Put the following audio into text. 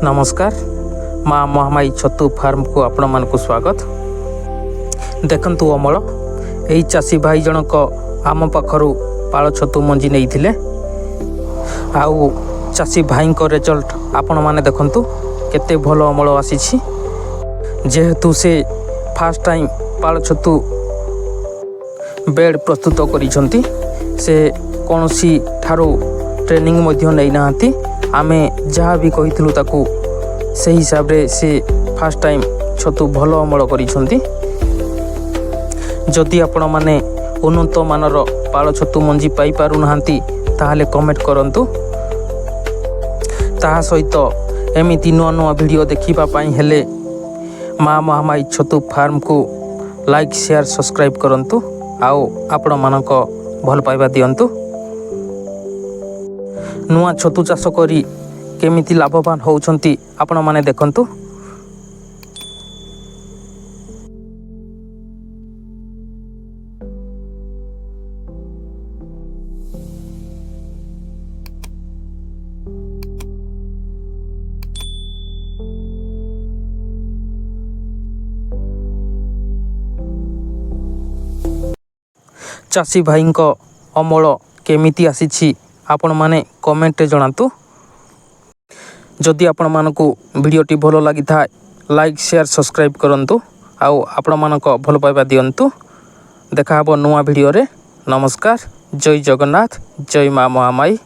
नमस्कार माँ महामाई छतु फार्म को आपण मानक स्वागत। देखंतु अमल यही चाषी भाई जनक आम पाखरु पाଳ छतु मंजी नहीं थिले आउ चाषी भाई को रिजल्ट आपण माने देखंतु केते भल अमल आसीछि। जेहेतु से फास्ट टाइम पाଳ छतु बेड प्रस्तुत करिसंती से कोनोसी ठारो ट्रेनिंग मध्य नै नाहंती। आमे जहाँ भी कहिथिलु ताकू से हिसाब रे से फास्ट टाइम छतु भल अमल करिसंती। जदि आपण माने उन्नत मानर पाଳ छतु मंजी पाई पारु नाहंती ताहाले कमेंट करंतु। ताहा सहित एमिति नुआ नुआ वीडियो देखिबा पाई हेले माँ महामाई छतु फार्म को लाइक शेयर सब्सक्राइब करंतु आओ आपण मानक भल पाइबा दियंतु। नुआ छतु चाष करी केमिति लाभवान होउछंती आपण माने देखंतु। चाषी भाई अमल केमिति आसीछि आपण माने कमेंट जणातु। जदि आपण मानकु वीडियोटी भल लगी था लाइक शेयर सब्सक्राइब करंतु आउ आपण मानक भल पाइबा दियंतु। देखा हबो नुआ वीडियो रे। नमस्कार, जय जगन्नाथ, जय माँ महामाई।